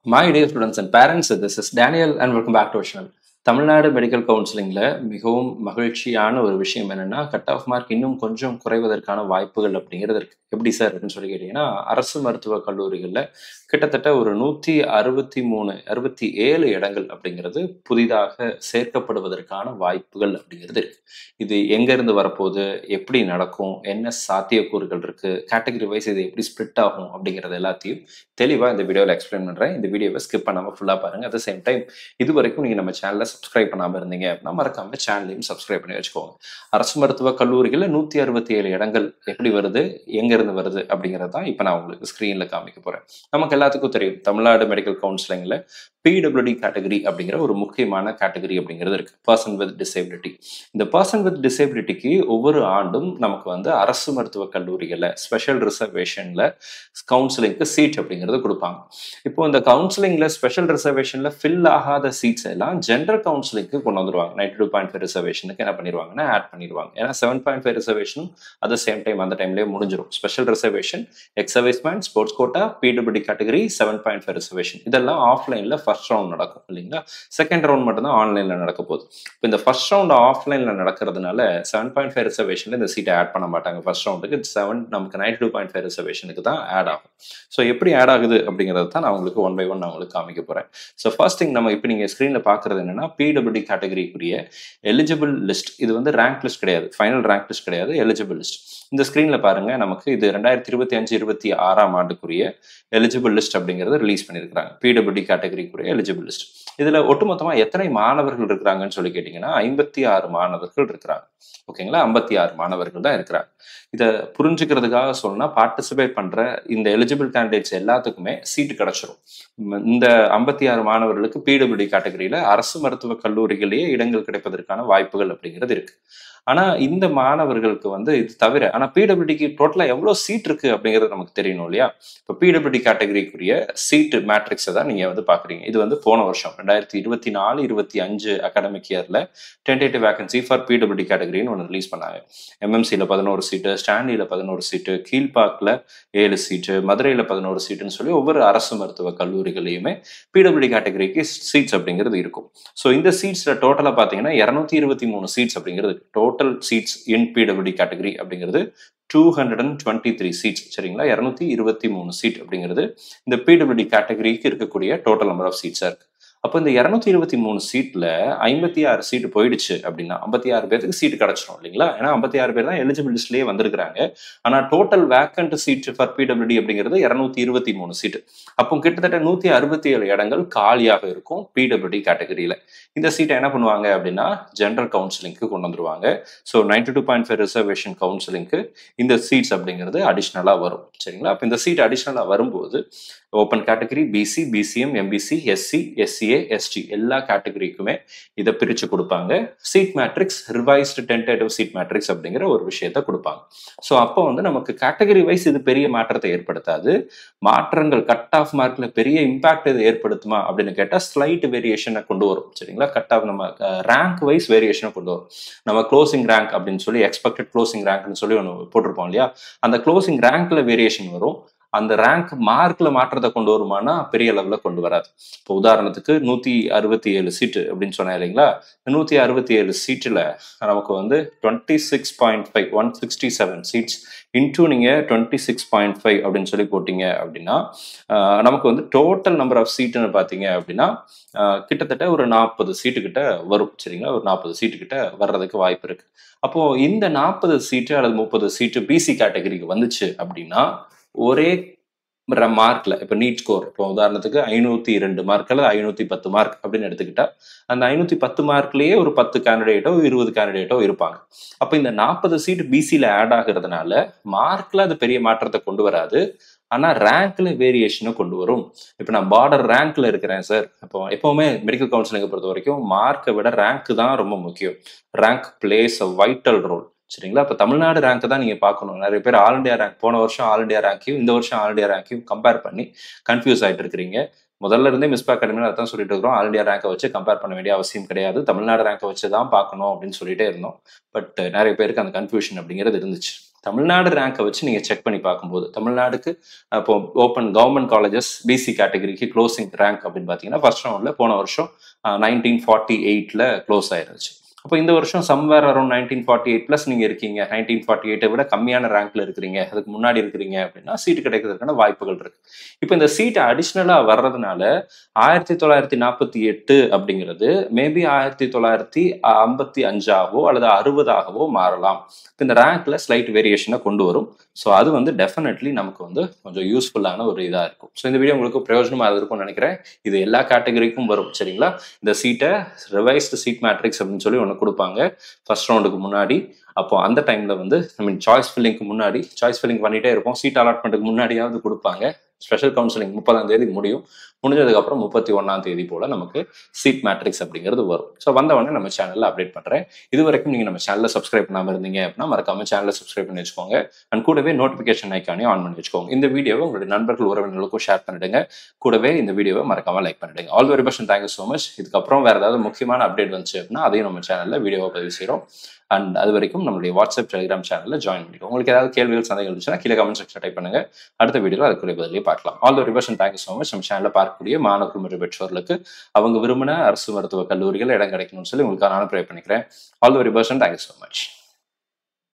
My dear students and parents, this is Daniel and welcome back to our channel. Tamil Nadu medical கவுன்சிலிங்ல மிகவும் மகிழ்ச்சியான ஒரு விஷயம் என்னன்னா, கட் ஆஃப் மார்க் இன்னும் கொஞ்சம் குறைவதற்கான வாய்ப்புகள் அப்படிங்கிறது இருக்கு. எப்படி சார் அப்படின்னு சொல்லி கேட்டீங்கன்னா, அரசு மருத்துவக் கல்லூரிகள்ல கிட்டத்தட்ட ஒரு 163, 67 இடங்கள் அப்படிங்கிறது புதிதாக சேர்க்கப்படுவதற்கான வாய்ப்புகள் அப்படிங்கிறது இருக்கு. இது எங்க இருந்து வரப்போகுது, எப்படி நடக்கும், என்ன சாத்தியக்கூறுகள் இருக்கு, கேட்டகரி வைஸ் இது எப்படி ஸ்ப்ளிட் ஆகும் அப்படிங்கிறது எல்லாத்தையும் தெளிவா இந்த வீடியோவில் எக்ஸ்பிளைன் பண்றேன். இந்த வீடியோவை ஸ்கிப் பண்ணாம ஃபுல்லா பாருங்க. அட் த சேம் டைம் இது வரைக்கும் நீங்க நம்ம சேனலை சப்ஸ்கிரைப் பண்ணாம இருந்தீங்க அப்படின்னா மறக்காம சேனலையும் சப்ஸ்கிரைப் பண்ணி வச்சுக்கோங்க. அரசு மருத்துவக் கல்லூரிகள்ல 167 இடங்கள் எப்படி வருது, எங்க இருந்து வருது அப்படிங்கிறது தான் இப்ப நான் உங்களுக்கு ஸ்கிரீன்ல காமிக்க போறேன். நமக்கு எல்லாத்துக்கும் தெரியும், தமிழ்நாடு மெடிக்கல் கவுன்சிலிங்ல பிடபிள்யூடி கேட்டகரி அப்படிங்கிற ஒரு முக்கியமான கேட்டகரி அப்படிங்கிறது இருக்கு, பர்சன் வித் டிசேபிலிட்டி. இந்த பர்சன் வித் டிசேபிலிட்டிக்கு ஒவ்வொரு ஆண்டும் நமக்கு வந்து அரசு மருத்துவக் கல்லூரிகள்ல ஸ்பெஷல் ரிசர்வேஷன்ல கவுன்சிலிங்க்கு சீட் அப்படிங்கிறது கொடுப்பாங்க. இப்போ இந்த கவுன்சிலிங்ல ஸ்பெஷல் ரிசர்வேஷன்ல ஃபில் ஆகாத சீட்ஸ் எல்லாம் ஜெனரல் கவுன்சிலிங்க்கு கொண்டு வந்துருவாங்க. 92.5 ரிசர்வேஷனுக்கு என்ன பண்ணிடுவாங்கன்னா ஆட் பண்ணிடுவாங்க. ஏன்னா 7.5 ரிசர்வேஷனும் அட் த சேம் டைம் அந்த டைம்லேயே முடிஞ்சிடும். Special reservation, ex serviceman, sports quota, PWD category, 7.5 reservation இதெல்லாம் ஆஃப்லைன்ல ஃபர்ஸ்ட் ரவுண்ட் நடக்கும் இல்லைங்களா. செகண்ட் ரவுண்ட் மட்டும் தான் ஆன்லைன்ல நடக்க போகுது. இப்போ இந்த ஃபர்ஸ்ட் ரவுண்ட் ஆஃப்லைன்ல நடக்கிறதுனால 7.5 ரிசர்வேஷன்ல இந்த சீட்டை ஆட் பண்ண மாட்டாங்க. ஃபர்ஸ்ட் ரவுண்டுக்கு நமக்கு 92.5 ரிசர்வேஷனுக்கு தான் ஆட் ஆகும். ஸோ எப்படி ஆட் ஆகுது அப்படிங்கிறது தான் நான் உங்களுக்கு ஒன் பை ஒன் நான் உங்களுக்கு காமிக்க போறேன். ஸோ ஃபர்ஸ்ட் திங் நம்ம இப்போ நீங்க ஸ்கிரீன்ல பாக்குறது என்னன்னா, பிடபிள்யூடி கேட்டகரிக்குரிய எலிஜிபிள் லிஸ்ட். இது வந்து ரேங்க் லிஸ்ட் கிடையாது, ஃபைனல் ரேங்க் லிஸ்ட் கிடையாது, எலிஜிபிள் லிஸ்ட். இந்த ஸ்கிரீன்ல பாருங்க, நமக்கு இது 2025-26 ஆண்டுக்குரிய எலிஜிபிள் லிஸ்ட் அப்படிங்கறது ரிலீஸ் பண்ணிருக்காங்க. பிடபிள்யூடி கேட்டகரிக்குரிய எலிஜிபிள் லிஸ்ட். இதுல ஒட்டுமொத்தமா எத்தனை மாணவர்கள் இருக்கிறாங்கன்னு சொல்லி கேட்டீங்கன்னா 56 மாணவர்கள் இருக்கிறாங்க. ஓகேங்களா, 56 மாணவர்கள் தான் இருக்கிறாங்க. இதை புரிஞ்சுக்கிறதுக்காக சொன்னா, பார்ட்டிசிபேட் பண்ற இந்த எலிஜிபிள் கேண்டிடேட்ஸ் எல்லாத்துக்குமே சீட்டு கிடைச்சிரும். இந்த 56 மாணவர்களுக்கு பிடபிள்யூடி கேட்டகரியில அரசு மருத்துவக் கல்லூரிகளிலேயே இடங்கள் கிடைப்பதற்கான வாய்ப்புகள் அப்படிங்கிறது இருக்கு. ஆனா இந்த மாணவர்களுக்கு வந்து இது தவிர, ஆனா பிடபிள்யூடிக்கு டோட்டலா எவ்வளவு சீட் இருக்கு அப்படிங்கிறது நமக்கு தெரியணும் இல்லையா. இப்போ பிடபிள்யூடி கேட்டகரிக்குரிய சீட் மேட்ரிக்ஸை தான் நீங்க வந்து பாக்குறீங்க. இது வந்து போன வருஷம் 2024-25 அகாடமிக் இயர்ல டென்டேட்டிவ் வேகன்சி ஃபார் பிடபிள்யூடி கேட்டகரின்னு ஒன்று ரிலீஸ் பண்ணாங்க. எம்எம்சியில் 11 சீட்டு, ஸ்டான்லியில் 11 சீட்டு, கீழ்பாக்கில் 7 சீட்டு, மதுரையில் 11 சீட்டுன்னு சொல்லி ஒவ்வொரு அரசு மருத்துவ கல்லூரிகளையுமே பிடபிள்யூடி கேட்டகரிக்கு சீட்ஸ் அப்படிங்கிறது இருக்கும். ஸோ இந்த சீட்ஸ்ல டோட்டலா பாத்தீங்கன்னா 223 சீட்ஸ் அப்படிங்கிறது, டோட்டல் சீட்ஸ் இன் பிடபிள்யூடி கேட்டகரி அப்படிங்கிறது 223 சீட்ஸ். சரிங்களா, 223 சீட் அப்படிங்கிறது இந்த பிடபிள்யூடி கேட்டகரிக்கு இருக்கக்கூடிய டோட்டல் நம்பர் ஆஃப் சீட்ஸா இருக்கு. அப்போ இந்த 223 சீட்ல 56 சீட்டு போயிடுச்சு அப்படின்னா 56 பேருக்கு சீட்டு கிடைச்சிடும் இல்லைங்களா. ஏன்னா 56 பேர் தான் எலிஜிபிள் லிஸ்ட்லயே வந்திருக்காங்க. ஆனா total vacant seat for PWD அப்படிங்கிறது 223 சீட்டு. அப்போ கிட்டத்தட்ட 167 இடங்கள் காலியாக இருக்கும் பிடபிள்யூடி கேட்டகரியில. இந்த சீட்டை என்ன பண்ணுவாங்க அப்படின்னா ஜெனரல் கவுன்சிலிங்க்கு கொண்டு வந்துருவாங்க. ஸோ 92.5 ரிசர்வேஷன் கவுன்சிலிங்க்கு இந்த சீட்ஸ் அப்படிங்கிறது அடிஷ்னலா வரும். சரிங்களா, அப்போ இந்த சீட் அடிஷ்னலா வரும்போது open category, BC, BCM, MBC, SC, SCA, ST எல்லா கேட்டகரிக்குமே இதை பிரிச்சு கொடுப்பாங்க. Seat matrix, revised tentative seat matrix அப்படிங்கிற ஒரு விஷயத்த கொடுப்பாங்க. ஸோ அப்போ வந்து நமக்கு கேட்டகரி வைஸ் இது பெரிய மாற்றத்தை ஏற்படுத்தாது. மாற்றங்கள் கட் ஆஃப் மார்க்ல பெரிய இம்பாக்ட் இது ஏற்படுத்துமா அப்படின்னு கேட்டால் ஸ்லைட் வேரியேஷனை கொண்டு வரும். சரிங்களா, கட் ஆஃப் நம்ம ரேங்க் வைஸ் வேரியேஷனை கொண்டு வரும். நம்ம க்ளோசிங் ரேங்க் அப்படின்னு சொல்லி எக்ஸ்பெக்டட் க்ளோசிங் ரேங்க்னு சொல்லி ஒன்று போட்டிருப்போம் இல்லையா, அந்த க்ளோசிங் ரேங்க்ல வேரியேஷன் வரும். அந்த ரேங்க் மார்க்ல மாற்றத்தை கொண்டு வருமானா பெரிய லெவல்ல கொண்டு வராது. இப்போ உதாரணத்துக்கு 167 சீட்டு அப்படின்னு சொன்னா இல்லைங்களா, 167 சீட்டுல நமக்கு வந்து 26.5 167 சீட்ஸ் இன்டூ நீங்க 26.5 அப்படின்னு சொல்லி போட்டீங்க அப்படின்னா நமக்கு வந்து டோட்டல் நம்பர் ஆஃப் சீட்டுன்னு பாத்தீங்க அப்படின்னா கிட்டத்தட்ட ஒரு 40 சீட்டு கிட்ட வரும். சரிங்களா, ஒரு 40 சீட்டு கிட்ட வர்றதுக்கு வாய்ப்பு இருக்கு. அப்போ இந்த 40 சீட்டு அல்லது 30 சீட்டு பிசி கேட்டகரிக்கு வந்துச்சு அப்படின்னா ஒரே மார்க்ல, இப்ப நீட் ஸ்கோர், இப்போ உதாரணத்துக்கு 502 மார்க் அல்லது 510 மார்க் அப்படின்னு எடுத்துக்கிட்டா அந்த 510 மார்க்லயே ஒரு 10 கேண்டிடேட்டோ 20 கேண்டிடேட்டோ இருப்பாங்க. அப்ப இந்த 40 சீட் பிசில ஆட் ஆகுறதுனால மார்க்ல அது பெரிய மாற்றத்தை கொண்டு வராது, ஆனா ரேங்க்ல வேரியேஷனை கொண்டு வரும். இப்ப நான் பார்டர் ரேங்க்ல இருக்கிறேன் சார், அப்போ எப்பவுமே மெடிக்கல் கவுன்சிலிங்கை பொறுத்த வரைக்கும் மார்க்கை விட ரேங்க் தான் ரொம்ப முக்கியம். Rank plays a vital role. சரிங்களா, இப்போ தமிழ்நாடு ரேங்க் தான் நீங்க பார்க்கணும். நிறைய பேர் ஆல் இண்டியா ரேங்க், போன வருஷம் ஆல் இண்டியா ரேங்கையும் இந்த வருஷம் ஆல் இண்டியா ரேங்கையும் கம்பேர் பண்ணி கன்ஃபியூஸ் ஆயிட்டு இருக்கிறீங்க. முதல்ல இருந்தே மிஸ்பா அகாடமியில் அதான் சொல்லிட்டு இருக்கிறோம், ஆல் இண்டியா ரேங்கை வச்சு கம்பேர் பண்ண வேண்டிய அவசியம் கிடையாது, தமிழ்நாடு ரேங்கை வச்சு தான் பார்க்கணும் அப்படின்னு சொல்லிட்டே இருந்தோம். பட் நிறைய பேருக்கு அந்த கன்ஃபியூஷன் அப்படிங்கிறது இருந்துச்சு. தமிழ்நாடு ரேங்கை வச்சு நீங்க செக் பண்ணி பார்க்கும்போது தமிழ்நாடுக்கு இப்போ ஓப்பன் கவர்மெண்ட் காலேஜஸ் பிசி கேட்டகரிக்கு க்ளோசிங் ரேங்க் அப்படின்னு பார்த்தீங்கன்னா ஃபர்ஸ்ட் ரவுண்ட்ல போன வருஷம் 1948ல க்ளோஸ் ஆயிருச்சு. அப்போ இந்த வருஷம் சம்வேர் அரௌண்ட் 1948 பிளஸ் நீங்க இருக்கீங்க, 1948 விட கம்மியான ரேங்க்ல இருக்கிறீங்க, அதுக்கு முன்னாடி இருக்கிறீங்க அப்படின்னா சீட்டு கிடைக்கிறதுக்கான வாய்ப்புகள் இருக்கு. இப்போ இந்த சீட் அடிஷ்னலா வர்றதுனால 1948 அப்படிங்கிறது மேபி 1955ஆவோ அல்லது 60ஆகவோ மாறலாம். இந்த ரேங்க்ல ஸ்லைட் வேரியேஷனை கொண்டு வரும். ஸோ அது வந்து டெஃபினெட்லி நமக்கு வந்து கொஞ்சம் யூஸ்ஃபுல்லான ஒரு இதாக இருக்கும். ஸோ இந்த வீடியோ உங்களுக்கு பிரயோஜனமாக இருக்கும்னு நினைக்கிறேன். இது எல்லா கேட்டகரிக்கும் வரும், சரிங்களா? இந்த சீட்டை ரிவைஸ்டு சீட் மேட்ரிக்ஸ் அப்படின்னு சொல்லி ஒன்று கொடுப்பாங்க ஃபர்ஸ்ட் ரவுண்டுக்கு முன்னாடி. அப்போ அந்த டைம்ல வந்து சாய்ஸ் ஃபில்லிங்க்கு முன்னாடி, சாய்ஸ் ஃபில்லிங் பண்ணிட்டே இருப்போம், சீட் அலாட்மெண்ட்டுக்கு முன்னாடியாவது கொடுப்பாங்க. ஸ்பெஷல் கவுன்சிலிங் 30ஆம் தேதி முடியும். முடிஞ்சதுக்கப்புறம் 31ஆம் தேதி போல நமக்கு சீட் மேட்ரிக்ஸ் அப்படிங்கிறது வரும். ஸோ வந்தவொடனே நம்ம சேனலில் அப்டேட் பண்ணுறேன். இது வரைக்கும் நீங்கள் நம்ம சேனலில் சப்ஸ்கிரைப் பண்ணாமல் இருந்தீங்க அப்படின்னா மறக்காம சேனலை சப்ஸ்கிரைப் பண்ணி வச்சுக்கோங்க. அண்ட் கூடவே நோட்டிஃபிகேஷன் ஐக்கானே ஆன் பண்ணி வச்சுக்கோங்க. இந்த வீடியோவை உங்களுடைய நண்பர்கள் உறவினர்களுக்கும் ஷேர் பண்ணிடுங்க. கூடவே இந்த வீடியோவை மறக்காம லைக் பண்ணிடுங்க. All very best, thank you so much. இதுக்கப்புறம் வேறு ஏதாவது முக்கியமான அப்டேட் வந்துச்சு அப்படின்னா அதையும் நம்ம சேனலில் வீடியோவை பதிவு செய்கிறோம். அண்ட் அது வரைக்கும் நம்மளுடைய வாட்ஸ்அப் டெலிகிராம் சேனலில் ஜாயின் பண்ணிக்கோங்க. உங்களுக்கு ஏதாவது கேள்விகள் சந்தேகங்கள் இருந்துச்சுன்னா கீழே கமெண்ட் செக்ஷன் டைப் பண்ணுங்க. அடுத்த வீடியோவில் அதுக்குரிய பதிலே பார்க்கலாம். All very best, thank you so much. நம்ம சேனலில் பார்க்கக்கூடிய மாணவர்கள் மற்றும் பெற்றோர்களுக்கு அவங்க விரும்பின அரசு மருத்துவக் கல்லூரிகள் இடம் கிடைக்கணும்னு சொல்லி உங்களுக்கு நான் ப்ரே பண்ணிக்கிறேன். All very best, thank you so much.